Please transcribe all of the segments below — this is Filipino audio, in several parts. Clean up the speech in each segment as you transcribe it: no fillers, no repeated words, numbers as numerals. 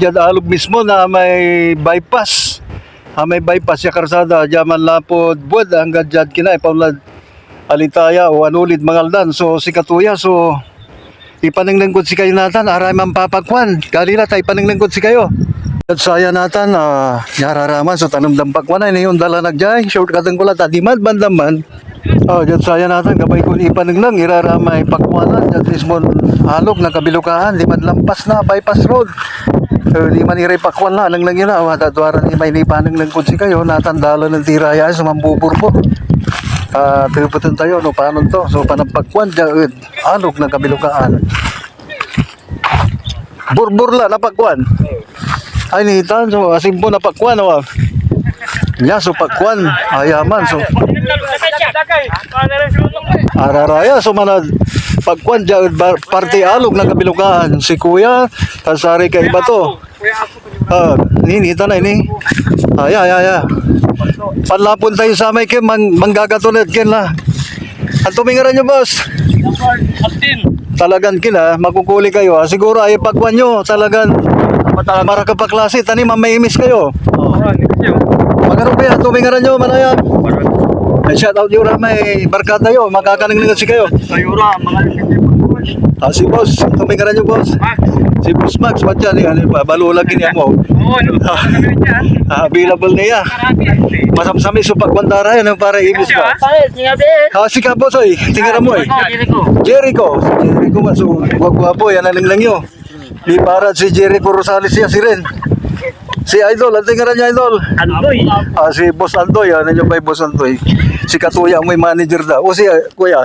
Diyan alog mismo na may bypass. May bypass ya karsada. Diyan lapod buwad hanggang dyan kinay. Paulad alitaya o anulid mangaldan. So si Katuya. So ipaninglingkod si kayo natin. Aray man papagwan. Kalila tayo ipaninglingkod si kayo. At saya natin. Yararaman. So tanong dampakwan na. Yung dala nagjay. Shortcut ang kulat. Adimad bandaman. Diyan saya natin. Gabay ko ipaninglang. Iraramay pakwanan. Diyan mismo alog na kabilukaan. Limad lampas na. Bypass road. Di man pakwan na nang yun na matatuaran ni may nipanang langkod si kayo natandala ng tiraya sa mambubur po tinuputin tayo no paano to so panapakwan dyan alog ng kabilukaan burbur la napakwan ay nitan so asimpo napakwan o nya so pakwan ayaman so araraya so manad pagkwan dyan parte alog ng kabilukaan si kuya kasari kay iba to ninita na ini aya panlapon tayo sa may kem manggagatunod ken la ang tumingaran nyo boss talagan kina makukuli kayo siguro ay pagkwan nyo talagan marakapaklase tani mamaimis kayo magano kaya tumingaran nyo manayang shout out yura may barkada yo makakaninglingkod si kayo sayura si boss tumingaran nyo boss si boss Max matyan balo lagi niya mo available niya masamsami so pagwandara yan para ibis ba si ka boss oy tingaran mo Jericho maso guwapo yan aling lang yo di para si Jericho Rosales siya si Ren si Idol, ang tingaran niya Idol? Andoy. Si Boss Andoy, ano nyo ba yung Boss Andoy? Si Katuya ang may manager daw. O si Kuya?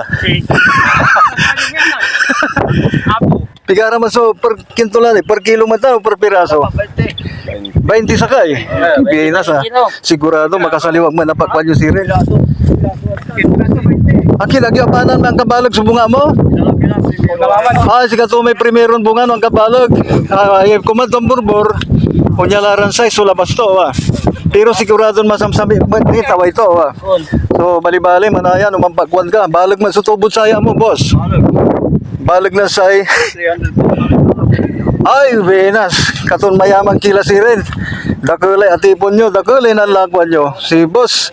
Pigara man so per kintulan per kilo man tao, per piraso? 20 sakay. Biyahin na sa sigurado makasaliwag man napakwan yung sirin. Aki, lagi apanan ang kabalog sa bunga mo? Si Katuya may primeron bunga ng kabalog. Kumantong burbor. Kunya laran size so labas to pero sigurado masamsami kita wa ito so bali-bali manayan umampagwan ka balag man sa tubod saya mo boss balag na say ay Venus katon mayaman kila si Ren dakulay atipon nyo dakulay na lagwan nyo si boss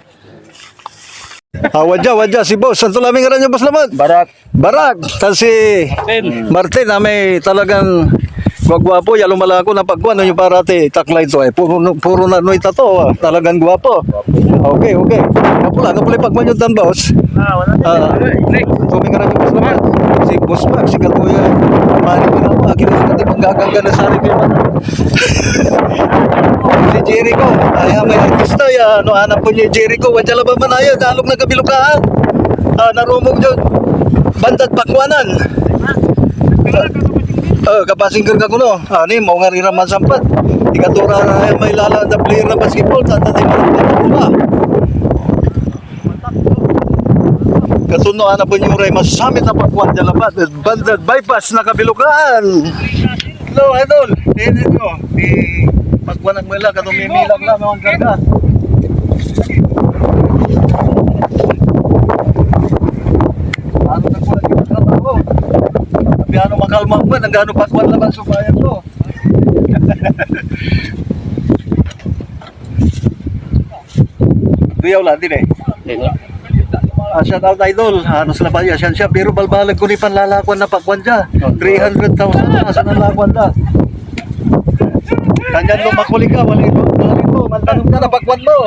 wadya si boss santo laming ngaran nyo boss lamat barak tan si Martin may talagang gwapo ya lumalako na pagkuan no yung parate taklay to puro na noy tato talagang gwapo okay kapula pagman yung tan boss tumingaran yung boss naman si boss Max si Katuya mani mo na mo akin na natin manggagangga na sa rin si Jericho may artista ya hanap po niya Jericho wadya laban manaya dalog na kabilukaan narumog yun bandat pakwanan kapasingkir ka kuno ani mo nga riraman sampat ikatura na may lala na player na basketball tanda tayo mga katuno ana po yung ray masamit na pagkuhan dyan labat bandad bypass na kabilukaan hello idol dito nyo di pagkuhan ng mila katong may milag lang mga karga ano nagkuhan yung trabaho ano makalma ba nang gaano pagkuhan naman subayan ko tuyaw lang din shout out Idol ano sila ba yan siya pero balbalag ko ni panlalakwan na pagkuhan dyan 300,000 na sa nalakwan na kanyan lo makuli ka wala ito mantanong ka na pagkuhan mo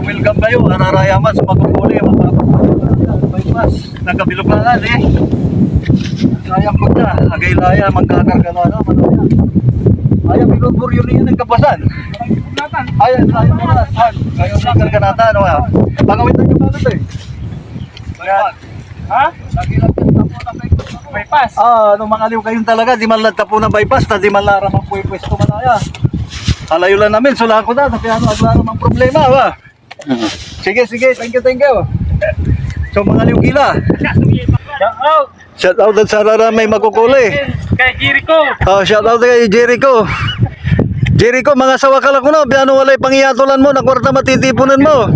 welcome kayo, anarayaman sa pagkukuli bypass, nagkabilukangan sayang po na, agay-laya magkakarga na ayaw pinubur yun yun ang kapasan ayaw mo na ayaw magkarga natin pangawitan yung bagat lagi-lagi tapo na bypass nung makaliw kayong talaga di man lang tapo na bypass na di man laramang pwesto manaya alayo lang namin, sula ko na tapi ano aglaramang problema sige thank you so mga liwgila shout out at sa may makukuli kay Jericho shout out kay Jericho Jericho, mga sawa ka lang ko na. Biano walay pangiyatulan mo, na kwarta matitipunan mo.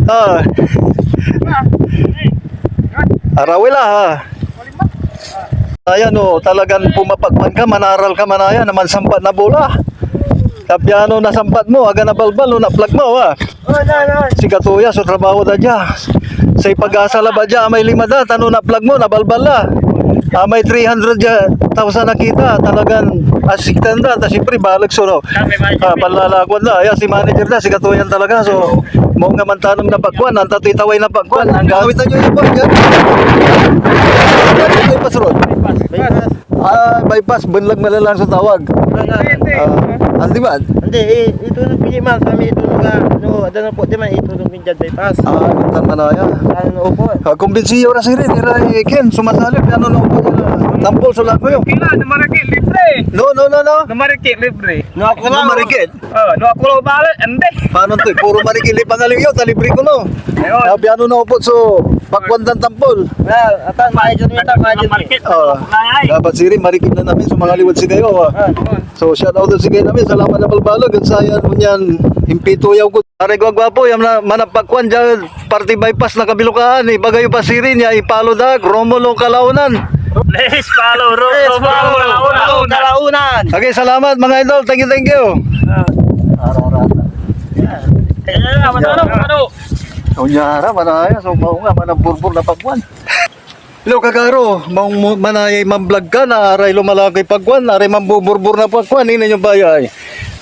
Ah. Arawila ha. Ayan o, talagang pumapagpan ka, manaral ka manaya, naman sampat na bola. Kapiano na sampat mo, aga na balbal, na plug mo ha. Si Katuya, so trabaho na dya. Sa pag-asa la ba dya, may 5 da, tano na plug mo, na balbal la. May 300,000 na kita, talagang asiktan da, ta siyempre balag so no. Panlalakwan na, ayan si manager na, si Katuyan talaga, so mo nga man tanong na pagkuan, ang tatitaway na pagkuan, ang gawitan nyo yung pag dyan. Bypass road. Bypass, bunlag malalang sa tawag. Andi ba? Hindi, ito nung pinimal kami, ito nung ada na po, di man, ito nung pinjad bypass. Ito manaya. Ano po? Kumbinsiyo na si Rin, Ken, sumasalip, ano na upo nila. Tampol, sulat mo yun. Kila, namarikit, libre. No. Namarikit, libre. No, ako Ano marikit? No, ako lang balik, hindi. Paano to? Puro marikili pangaliw yun, talibri ko no. Ayun. Sabi ano na upo, so, pakwandan tampol. Well, atan, major nito. Dapat si Rin, marikil na namin, so mga liwad si kayo. So, shout out si kayo namin, salamat na balbalog, at sayan mo niyan, impito yaw ko. Aray ko agwapo, yung manapakwan dyan, party bypass na kabilukaan, ibagayo pa si Rin, ya, ipalo dag, Romulo Kalaunan. Let's follow, Kalaunan. Okay, salamat mga idol, thank you. Unyara, manaya, so mao nga, manaburbur na pagwan. Hello kagaro, maong manayay mamblog ka na aray lumalaki pagwan, aray mambuburbur na pagwan, hindi nyo bayay.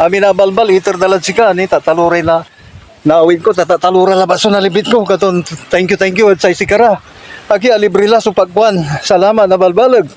Amin na balbal, iter dalat si ka, ni tataluray na naawin ko, tatalura na baso na libit ko, katon thank you, at sa isikara. Aki alibrila so pagwan, salamat na balbalag.